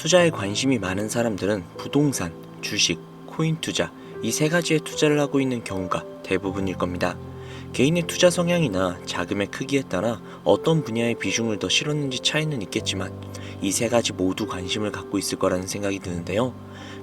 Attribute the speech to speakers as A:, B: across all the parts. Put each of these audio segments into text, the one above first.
A: 투자에 관심이 많은 사람들은 부동산, 주식, 코인 투자 이 세 가지의 투자를 하고 있는 경우가 대부분일 겁니다. 개인의 투자 성향이나 자금의 크기에 따라 어떤 분야에 비중을 더 실었는지 차이는 있겠지만 이 세 가지 모두 관심을 갖고 있을 거라는 생각이 드는데요.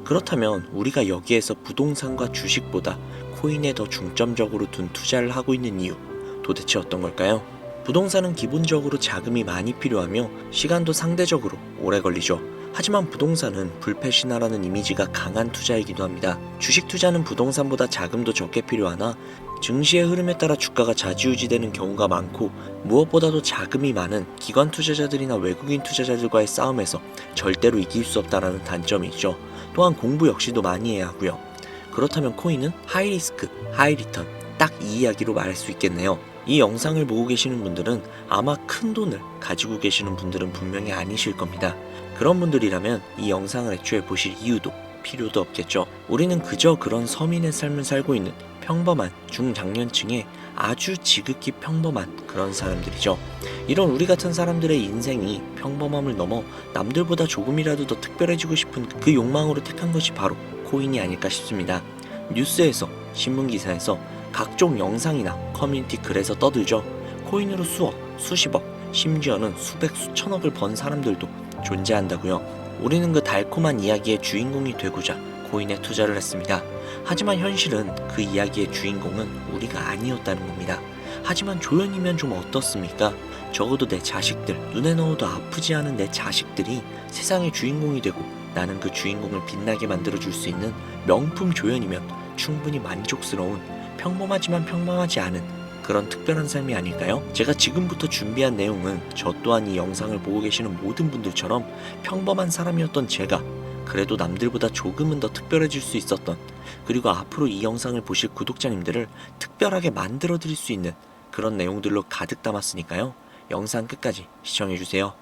A: 그렇다면 우리가 여기에서 부동산과 주식보다 코인에 더 중점적으로 둔 투자를 하고 있는 이유, 도대체 어떤 걸까요? 부동산은 기본적으로 자금이 많이 필요하며 시간도 상대적으로 오래 걸리죠. 하지만 부동산은 불패시나라는 이미지가 강한 투자이기도 합니다. 주식 투자는 부동산보다 자금도 적게 필요하나 증시의 흐름에 따라 주가가 좌지우지되는 경우가 많고 무엇보다도 자금이 많은 기관 투자자들이나 외국인 투자자들과의 싸움에서 절대로 이길 수 없다는 단점이 있죠. 또한 공부 역시도 많이 해야 하고요. 그렇다면 코인은 하이리스크, 하이리턴 딱 이 이야기로 말할 수 있겠네요. 이 영상을 보고 계시는 분들은 아마 큰 돈을 가지고 계시는 분들은 분명히 아니실 겁니다. 그런 분들이라면 이 영상을 애초에 보실 이유도 필요도 없겠죠. 우리는 그저 그런 서민의 삶을 살고 있는 평범한 중장년층의 아주 지극히 평범한 그런 사람들이죠. 이런 우리 같은 사람들의 인생이 평범함을 넘어 남들보다 조금이라도 더 특별해지고 싶은 그 욕망으로 택한 것이 바로 코인이 아닐까 싶습니다. 뉴스에서, 신문기사에서 각종 영상이나 커뮤니티 글에서 떠들죠. 코인으로 수억, 수십억, 심지어는 수백, 수천억을 번 사람들도 존재한다고요. 우리는 그 달콤한 이야기의 주인공이 되고자 코인에 투자를 했습니다. 하지만 현실은 그 이야기의 주인공은 우리가 아니었다는 겁니다. 하지만 조연이면 좀 어떻습니까? 적어도 내 자식들, 눈에 넣어도 아프지 않은 내 자식들이 세상의 주인공이 되고 나는 그 주인공을 빛나게 만들어줄 수 있는 명품 조연이면 충분히 만족스러운 평범하지만 평범하지 않은 그런 특별한 삶이 아닐까요? 제가 지금부터 준비한 내용은 저 또한 이 영상을 보고 계시는 모든 분들처럼 평범한 사람이었던 제가 그래도 남들보다 조금은 더 특별해질 수 있었던, 그리고 앞으로 이 영상을 보실 구독자님들을 특별하게 만들어 드릴 수 있는 그런 내용들로 가득 담았으니까요. 영상 끝까지 시청해주세요.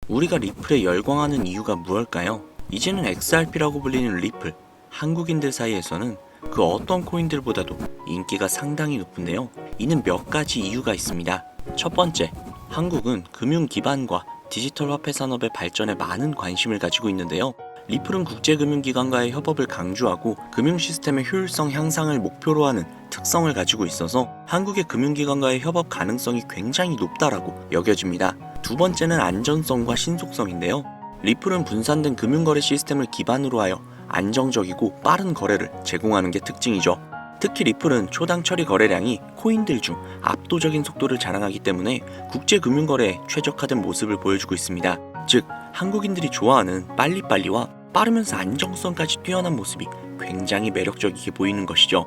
A: 우리가 리플에 열광하는 이유가 무엇일까요? 이제는 XRP라고 불리는 리플, 한국인들 사이에서는 그 어떤 코인들보다도 인기가 상당히 높은데요. 이는 몇 가지 이유가 있습니다. 첫 번째, 한국은 금융 기반과 디지털 화폐 산업의 발전에 많은 관심을 가지고 있는데요. 리플은 국제금융기관과의 협업을 강조하고 금융 시스템의 효율성 향상을 목표로 하는 특성을 가지고 있어서 한국의 금융기관과의 협업 가능성이 굉장히 높다라고 여겨집니다. 두 번째는 안전성과 신속성인데요. 리플은 분산된 금융거래 시스템을 기반으로 하여 안정적이고 빠른 거래를 제공하는 게 특징이죠. 특히 리플은 초당 처리 거래량이 코인들 중 압도적인 속도를 자랑하기 때문에 국제금융거래에 최적화된 모습을 보여주고 있습니다. 즉, 한국인들이 좋아하는 빨리빨리와 빠르면서 안정성까지 뛰어난 모습이 굉장히 매력적이게 보이는 것이죠.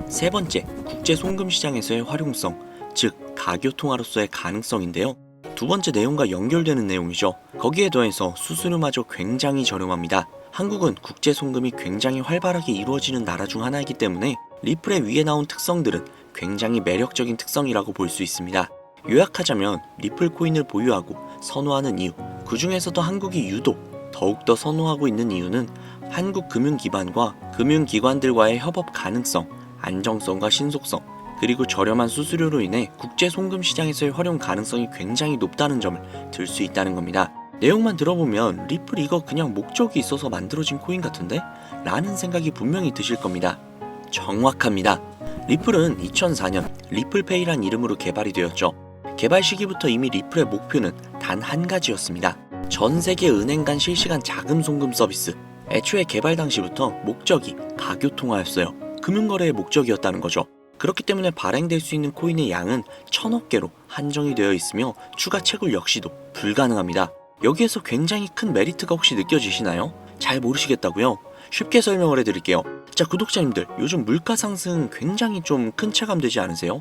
A: 세 번째, 국제 송금 시장에서의 활용성, 즉 가교통화로서의 가능성인데요. 두 번째 내용과 연결되는 내용이죠. 거기에 더해서 수수료마저 굉장히 저렴합니다. 한국은 국제 송금이 굉장히 활발하게 이루어지는 나라 중 하나이기 때문에 리플의 위에 나온 특성들은 굉장히 매력적인 특성이라고 볼 수 있습니다. 요약하자면 리플 코인을 보유하고 선호하는 이유, 그 중에서도 한국이 유독 더욱더 선호하고 있는 이유는 한국 금융기관과 금융기관들과의 협업 가능성, 안정성과 신속성, 그리고 저렴한 수수료로 인해 국제 송금 시장에서의 활용 가능성이 굉장히 높다는 점을 들 수 있다는 겁니다. 내용만 들어보면 리플 이거 그냥 목적이 있어서 만들어진 코인 같은데? 라는 생각이 분명히 드실 겁니다. 정확합니다. 리플은 2004년 리플페이란 이름으로 개발이 되었죠. 개발 시기부터 이미 리플의 목표는 단 한 가지였습니다. 전 세계 은행 간 실시간 자금 송금 서비스. 애초에 개발 당시부터 목적이 가교통화였어요. 금융거래의 목적이었다는 거죠. 그렇기 때문에 발행될 수 있는 코인의 양은 1000억 개로 한정이 되어 있으며 추가 채굴 역시도 불가능합니다. 여기에서 굉장히 큰 메리트가 혹시 느껴지시나요? 잘 모르시겠다고요? 쉽게 설명을 해드릴게요. 자, 구독자님들, 요즘 물가 상승 굉장히 좀 큰 체감되지 않으세요?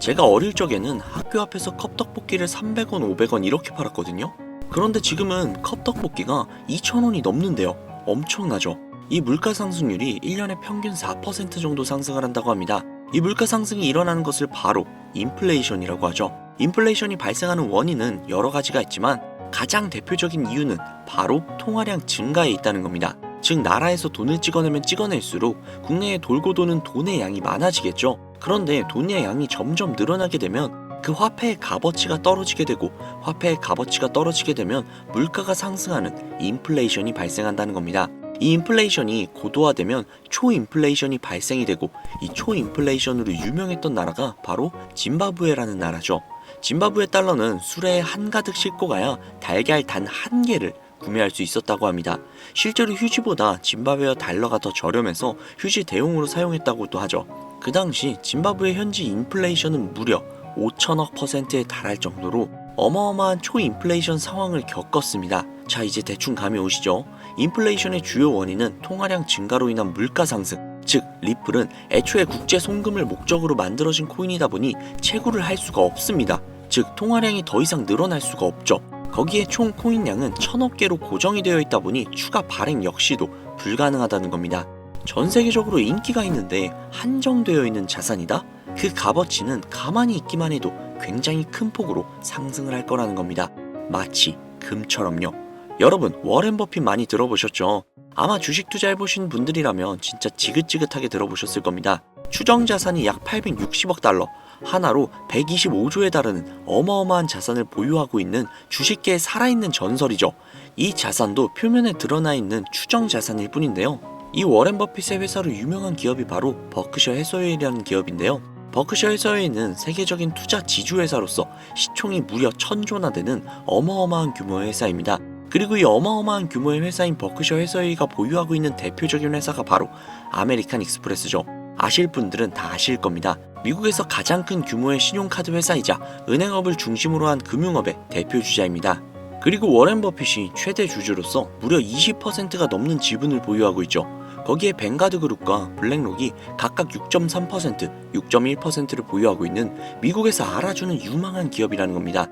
A: 제가 어릴 적에는 학교 앞에서 컵떡볶이를 300원, 500원 이렇게 팔았거든요. 그런데 지금은 컵떡볶이가 2,000원이 넘는데요. 엄청나죠? 이 물가 상승률이 1년에 평균 4% 정도 상승을 한다고 합니다. 이 물가 상승이 일어나는 것을 바로 인플레이션이라고 하죠. 인플레이션이 발생하는 원인은 여러 가지가 있지만 가장 대표적인 이유는 바로 통화량 증가에 있다는 겁니다. 즉, 나라에서 돈을 찍어내면 찍어낼수록 국내에 돌고 도는 돈의 양이 많아지겠죠. 그런데 돈의 양이 점점 늘어나게 되면 그 화폐의 값어치가 떨어지게 되고 화폐의 값어치가 떨어지게 되면 물가가 상승하는 인플레이션이 발생한다는 겁니다. 이 인플레이션이 고도화되면 초인플레이션이 발생이 되고 이 초인플레이션으로 유명했던 나라가 바로 짐바브웨라는 나라죠. 짐바브웨 달러는 수레에 한가득 싣고 가야 달걀 단 한 개를 구매할 수 있었다고 합니다. 실제로 휴지보다 짐바브웨어 달러가 더 저렴해서 휴지 대용으로 사용했다고도 하죠. 그 당시 짐바브웨 현지 인플레이션은 무려 5천억 %에 달할 정도로 어마어마한 초인플레이션 상황을 겪었습니다. 자, 이제 대충 감이 오시죠? 인플레이션의 주요 원인은 통화량 증가로 인한 물가 상승, 즉 리플은 애초에 국제 송금을 목적으로 만들어진 코인이다 보니 채굴을 할 수가 없습니다. 즉 통화량이 더 이상 늘어날 수가 없죠. 거기에 총 코인량은 1000억 개로 고정이 되어 있다 보니 추가 발행 역시도 불가능하다는 겁니다. 전 세계적으로 인기가 있는데 한정되어 있는 자산이다? 그 값어치는 가만히 있기만 해도 굉장히 큰 폭으로 상승을 할 거라는 겁니다. 마치 금처럼요. 여러분, 워렌 버핏 많이 들어보셨죠? 아마 주식 투자해보신 분들이라면 진짜 지긋지긋하게 들어보셨을 겁니다. 추정 자산이 약 860억 달러, 하나로 125조에 달하는 어마어마한 자산을 보유하고 있는 주식계의 살아있는 전설이죠. 이 자산도 표면에 드러나 있는 추정 자산일 뿐인데요. 이 워렌 버핏의 회사로 유명한 기업이 바로 버크셔 해서웨이라는 기업인데요. 버크셔 해서웨이는 세계적인 투자 지주회사로서 시총이 무려 1000조나 되는 어마어마한 규모의 회사입니다. 그리고 이 어마어마한 규모의 회사인 버크셔 해서웨이가 보유하고 있는 대표적인 회사가 바로 아메리칸 익스프레스죠. 아실 분들은 다 아실 겁니다. 미국에서 가장 큰 규모의 신용카드 회사이자 은행업을 중심으로 한 금융업의 대표주자입니다. 그리고 워렌 버핏이 최대 주주로서 무려 20%가 넘는 지분을 보유하고 있죠. 거기에 뱅가드 그룹과 블랙록이 각각 6.3%, 6.1%를 보유하고 있는 미국에서 알아주는 유망한 기업이라는 겁니다.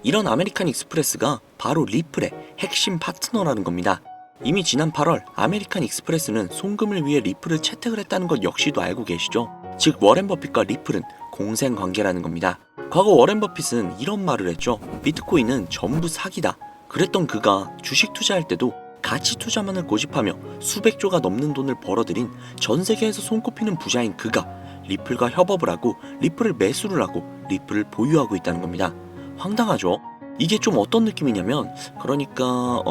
A: 이런 아메리칸 익스프레스가 바로 리플의 핵심 파트너라는 겁니다. 이미 지난 8월 아메리칸 익스프레스는 송금을 위해 리플을 채택을 했다는 것 역시도 알고 계시죠? 즉 워렌 버핏과 리플은 공생 관계라는 겁니다. 과거 워렌 버핏은 이런 말을 했죠. 비트코인은 전부 사기다. 그랬던 그가 주식 투자할 때도 가치 투자만을 고집하며 수백조가 넘는 돈을 벌어들인 전 세계에서 손꼽히는 부자인 그가 리플과 협업을 하고 리플을 매수를 하고 리플을 보유하고 있다는 겁니다. 황당하죠? 이게 좀 어떤 느낌이냐면 그러니까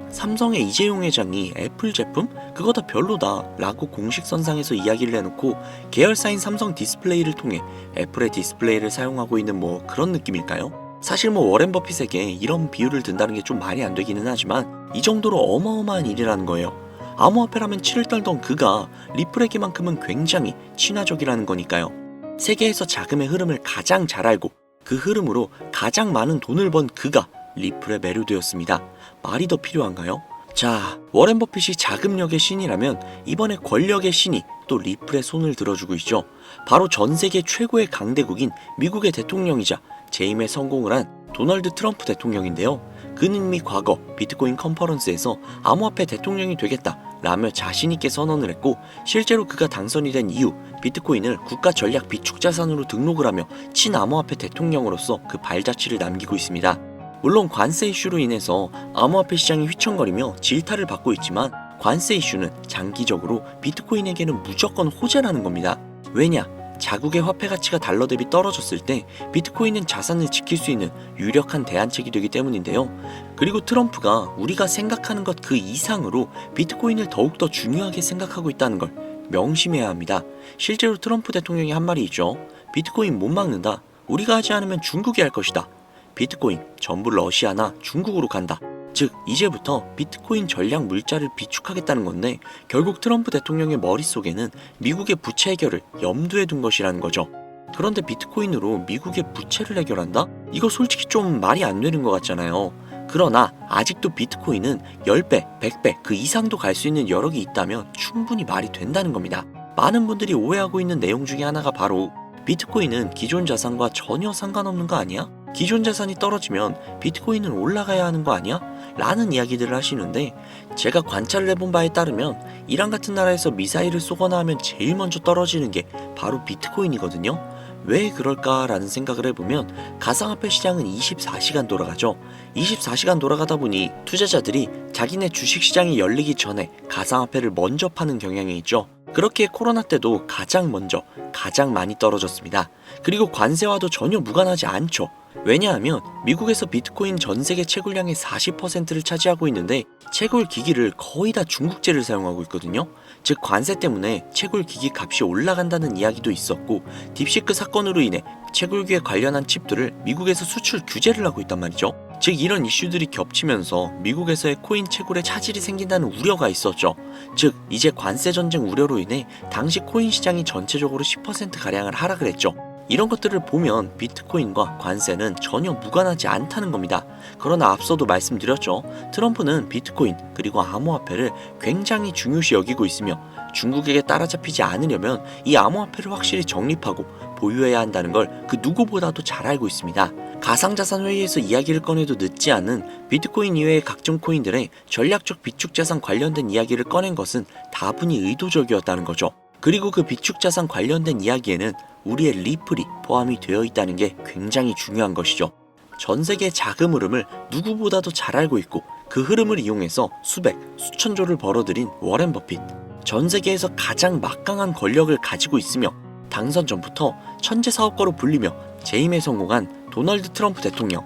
A: 삼성의 이재용 회장이 애플 제품? 그거 다 별로다 라고 공식선상에서 이야기를 해놓고 계열사인 삼성 디스플레이를 통해 애플의 디스플레이를 사용하고 있는 뭐 그런 느낌일까요? 사실 뭐 워렌 버핏에게 이런 비유를 든다는 게 좀 말이 안 되기는 하지만 이 정도로 어마어마한 일이라는 거예요. 암호화폐라면 치를 떨던 그가 리플에게만큼은 굉장히 친화적이라는 거니까요. 세계에서 자금의 흐름을 가장 잘 알고 그 흐름으로 가장 많은 돈을 번 그가 리플에 매료되었습니다. 말이 더 필요한가요? 자, 워렌 버핏이 자금력의 신이라면 이번에 권력의 신이 또 리플의 손을 들어주고 있죠. 바로 전 세계 최고의 강대국인 미국의 대통령이자 재임에 성공을 한 도널드 트럼프 대통령인데요. 그는 이미 과거 비트코인 컨퍼런스에서 암호화폐 대통령이 되겠다 라며 자신있게 선언을 했고 실제로 그가 당선이 된 이후 비트코인을 국가 전략 비축 자산으로 등록을 하며 친암호화폐 대통령으로서 그 발자취를 남기고 있습니다. 물론 관세 이슈로 인해서 암호화폐 시장이 휘청거리며 질타를 받고 있지만 관세 이슈는 장기적으로 비트코인에게는 무조건 호재라는 겁니다. 왜냐? 자국의 화폐 가치가 달러 대비 떨어졌을 때 비트코인은 자산을 지킬 수 있는 유력한 대안책이 되기 때문인데요. 그리고 트럼프가 우리가 생각하는 것 그 이상으로 비트코인을 더욱더 중요하게 생각하고 있다는 걸 명심해야 합니다. 실제로 트럼프 대통령이 한 말이 있죠. 비트코인 못 막는다. 우리가 하지 않으면 중국이 할 것이다. 비트코인 전부 러시아나 중국으로 간다. 즉 이제부터 비트코인 전략 물자를 비축하겠다는 건데 결국 트럼프 대통령의 머릿속에는 미국의 부채 해결을 염두에 둔 것이라는 거죠. 그런데 비트코인으로 미국의 부채를 해결한다? 이거 솔직히 좀 말이 안 되는 것 같잖아요. 그러나 아직도 비트코인은 10배, 100배 그 이상도 갈 수 있는 여력이 있다면 충분히 말이 된다는 겁니다. 많은 분들이 오해하고 있는 내용 중에 하나가 바로 비트코인은 기존 자산과 전혀 상관없는 거 아니야? 기존 자산이 떨어지면 비트코인은 올라가야 하는 거 아니야? 라는 이야기들을 하시는데 제가 관찰을 해본 바에 따르면 이란 같은 나라에서 미사일을 쏘거나 하면 제일 먼저 떨어지는 게 바로 비트코인이거든요. 왜 그럴까라는 생각을 해보면 가상화폐 시장은 24시간 돌아가죠. 24시간 돌아가다 보니 투자자들이 자기네 주식시장이 열리기 전에 가상화폐를 먼저 파는 경향이 있죠. 그렇게 코로나 때도 가장 먼저 가장 많이 떨어졌습니다. 그리고 관세와도 전혀 무관하지 않죠. 왜냐하면 미국에서 비트코인 전 세계 채굴량의 40%를 차지하고 있는데 채굴 기기를 거의 다 중국제를 사용하고 있거든요. 즉 관세 때문에 채굴 기기 값이 올라간다는 이야기도 있었고, 딥시크 사건으로 인해 채굴기에 관련한 칩들을 미국에서 수출 규제를 하고 있단 말이죠. 즉 이런 이슈들이 겹치면서 미국에서의 코인 채굴에 차질이 생긴다는 우려가 있었죠. 즉 이제 관세 전쟁 우려로 인해 당시 코인 시장이 전체적으로 10%가량을 하락을 했죠. 이런 것들을 보면 비트코인과 관세는 전혀 무관하지 않다는 겁니다. 그러나 앞서도 말씀드렸죠. 트럼프는 비트코인 그리고 암호화폐를 굉장히 중요시 여기고 있으며 중국에게 따라잡히지 않으려면 이 암호화폐를 확실히 정립하고 보유해야 한다는 걸 그 누구보다도 잘 알고 있습니다. 가상자산 회의에서 이야기를 꺼내도 늦지 않은 비트코인 이외의 각종 코인들의 전략적 비축자산 관련된 이야기를 꺼낸 것은 다분히 의도적이었다는 거죠. 그리고 그 비축자산 관련된 이야기에는 우리의 리플이 포함이 되어 있다는 게 굉장히 중요한 것이죠. 전 세계 자금 흐름을 누구보다도 잘 알고 있고 그 흐름을 이용해서 수백, 수천조를 벌어들인 워렌 버핏. 전 세계에서 가장 막강한 권력을 가지고 있으며 당선 전부터 천재 사업가로 불리며 재임에 성공한 도널드 트럼프 대통령.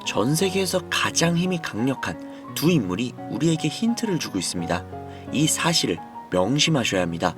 A: 전 세계에서 가장 힘이 강력한 두 인물이 우리에게 힌트를 주고 있습니다. 이 사실을 명심하셔야 합니다.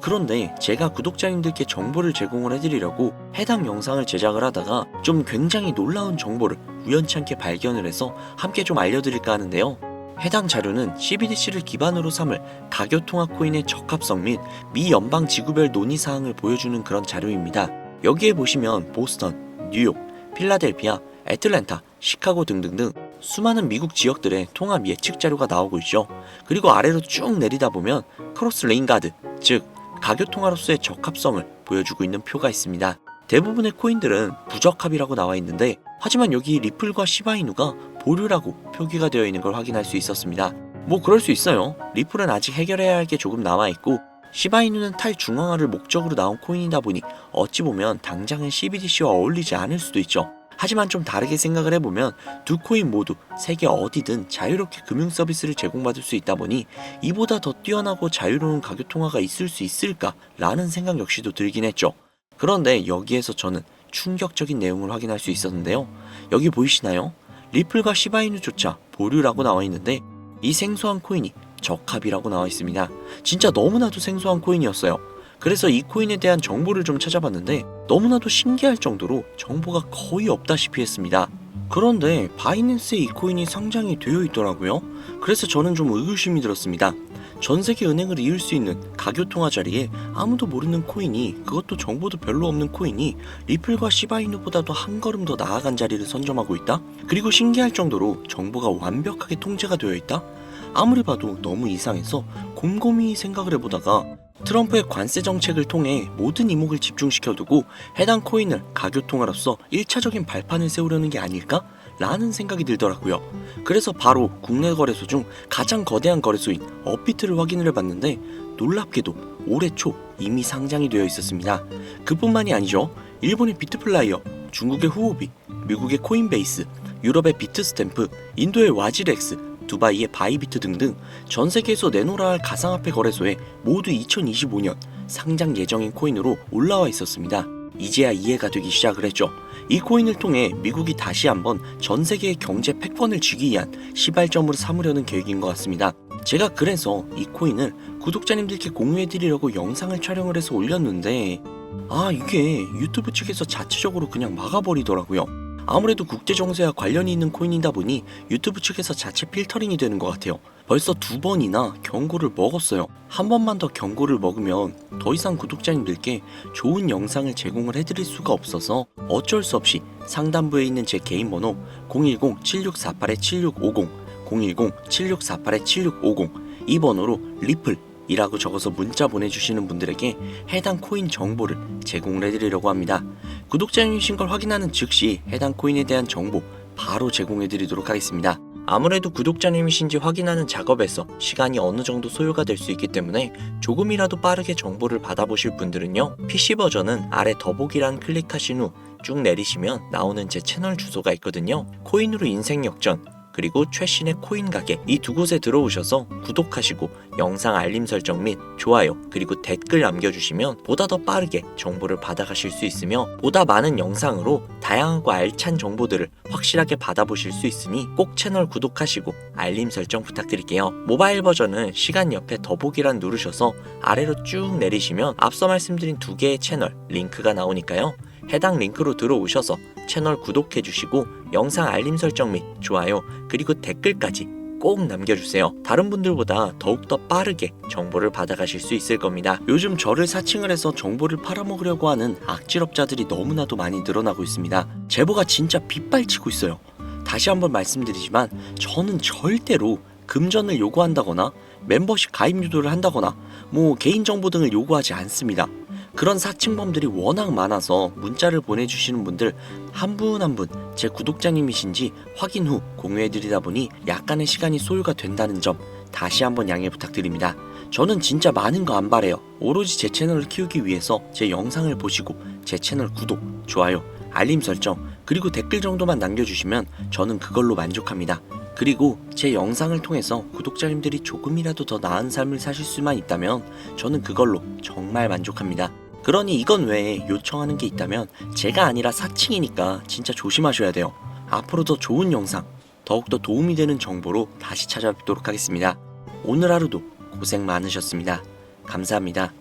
A: 그런데 제가 구독자님들께 정보를 제공을 해드리려고 해당 영상을 제작을 하다가 좀 굉장히 놀라운 정보를 우연치 않게 발견을 해서 함께 좀 알려드릴까 하는데요. 해당 자료는 CBDC를 기반으로 삼을 가교통화 코인의 적합성 및 미 연방 지구별 논의사항을 보여주는 그런 자료입니다. 여기에 보시면 보스턴, 뉴욕, 필라델피아, 애틀랜타, 시카고 등등등 수많은 미국 지역들의 통합 예측 자료가 나오고 있죠. 그리고 아래로 쭉 내리다 보면 크로스 레인가드, 즉 가교통화로서의 적합성을 보여주고 있는 표가 있습니다. 대부분의 코인들은 부적합이라고 나와 있는데 하지만 여기 리플과 시바이누가 보류라고 표기가 되어 있는 걸 확인할 수 있었습니다. 뭐 그럴 수 있어요. 리플은 아직 해결해야 할 게 조금 남아있고 시바이누는 탈중앙화를 목적으로 나온 코인이다 보니 어찌 보면 당장은 CBDC와 어울리지 않을 수도 있죠. 하지만 좀 다르게 생각을 해보면 두 코인 모두 세계 어디든 자유롭게 금융 서비스를 제공받을 수 있다 보니 이보다 더 뛰어나고 자유로운 가교통화가 있을 수 있을까 라는 생각 역시도 들긴 했죠. 그런데 여기에서 저는 충격적인 내용을 확인할 수 있었는데요. 여기 보이시나요? 리플과 시바이누조차 보류라고 나와 있는데 이 생소한 코인이 적합이라고 나와 있습니다. 진짜 너무나도 생소한 코인이었어요. 그래서 이 코인에 대한 정보를 좀 찾아봤는데 너무나도 신기할 정도로 정보가 거의 없다시피 했습니다. 그런데 바이낸스에 이 코인이 상장이 되어 있더라고요. 그래서 저는 좀 의구심이 들었습니다. 전 세계 은행을 이을 수 있는 가교통화 자리에 아무도 모르는 코인이, 그것도 정보도 별로 없는 코인이 리플과 시바이누보다도 한 걸음 더 나아간 자리를 선점하고 있다? 그리고 신기할 정도로 정보가 완벽하게 통제가 되어 있다? 아무리 봐도 너무 이상해서 곰곰이 생각을 해보다가 트럼프의 관세 정책을 통해 모든 이목을 집중시켜두고 해당 코인을 가교통화로서 1차적인 발판을 세우려는 게 아닐까? 라는 생각이 들더라고요. 그래서 바로 국내 거래소 중 가장 거대한 거래소인 업비트를 확인을 해봤는데 놀랍게도 올해 초 이미 상장이 되어 있었습니다. 그뿐만이 아니죠. 일본의 비트플라이어, 중국의 후오비, 미국의 코인베이스, 유럽의 비트스탬프, 인도의 와지렉스, 두바이의 바이비트 등등 전 세계에서 내놓으라 할 가상화폐 거래소에 모두 2025년 상장 예정인 코인으로 올라와 있었습니다. 이제야 이해가 되기 시작을 했죠. 이 코인을 통해 미국이 다시 한번 전 세계의 경제 패권을 쥐기 위한 시발점으로 삼으려는 계획인 것 같습니다. 제가 그래서 이 코인을 구독자님들께 공유해드리려고 영상을 촬영을 해서 올렸는데 이게 유튜브 측에서 자체적으로 그냥 막아버리더라고요. 아무래도 국제정세와 관련이 있는 코인이다 보니 유튜브 측에서 자체 필터링이 되는 것 같아요. 벌써 2번이나 경고를 먹었어요. 한 번만 더 경고를 먹으면 더 이상 구독자님들께 좋은 영상을 제공을 해드릴 수가 없어서 어쩔 수 없이 상단부에 있는 제 개인 번호 010-7648-7650 010-7648-7650 이 번호로 리플 이라고 적어서 문자 보내주시는 분들에게 해당 코인 정보를 제공을 해드리려고 합니다. 구독자님이신 걸 확인하는 즉시 해당 코인에 대한 정보 바로 제공해드리도록 하겠습니다. 아무래도 구독자님이신지 확인하는 작업에서 시간이 어느 정도 소요가 될 수 있기 때문에 조금이라도 빠르게 정보를 받아보실 분들은요, PC 버전은 아래 더보기란 클릭하신 후 쭉 내리시면 나오는 제 채널 주소가 있거든요. 코인으로 인생 역전, 그리고 최신의 코인 가게 이 두 곳에 들어오셔서 구독하시고 영상 알림 설정 및 좋아요 그리고 댓글 남겨주시면 보다 더 빠르게 정보를 받아가실 수 있으며 보다 많은 영상으로 다양하고 알찬 정보들을 확실하게 받아보실 수 있으니 꼭 채널 구독하시고 알림 설정 부탁드릴게요. 모바일 버전은 시간 옆에 더보기란 누르셔서 아래로 쭉 내리시면 앞서 말씀드린 두 개의 채널 링크가 나오니까요. 해당 링크로 들어오셔서 채널 구독해주시고 영상 알림 설정 및 좋아요 그리고 댓글까지 꼭 남겨주세요. 다른 분들보다 더욱더 빠르게 정보를 받아가실 수 있을 겁니다. 요즘 저를 사칭을 해서 정보를 팔아먹으려고 하는 악질업자들이 너무나도 많이 늘어나고 있습니다. 제보가 진짜 빗발치고 있어요. 다시 한번 말씀드리지만 저는 절대로 금전을 요구한다거나 멤버십 가입 유도를 한다거나 개인정보 등을 요구하지 않습니다. 그런 사칭범들이 워낙 많아서 문자를 보내주시는 분들 한 분 한 분 제 구독자님이신지 확인 후 공유해드리다 보니 약간의 시간이 소요가 된다는 점 다시 한번 양해 부탁드립니다. 저는 진짜 많은 거 안 바래요. 오로지 제 채널을 키우기 위해서 제 영상을 보시고 제 채널 구독, 좋아요, 알림 설정 그리고 댓글 정도만 남겨주시면 저는 그걸로 만족합니다. 그리고 제 영상을 통해서 구독자님들이 조금이라도 더 나은 삶을 사실 수만 있다면 저는 그걸로 정말 만족합니다. 그러니 이건 외에 요청하는 게 있다면 제가 아니라 사칭이니까 진짜 조심하셔야 돼요. 앞으로 더 좋은 영상, 더욱더 도움이 되는 정보로 다시 찾아뵙도록 하겠습니다. 오늘 하루도 고생 많으셨습니다. 감사합니다.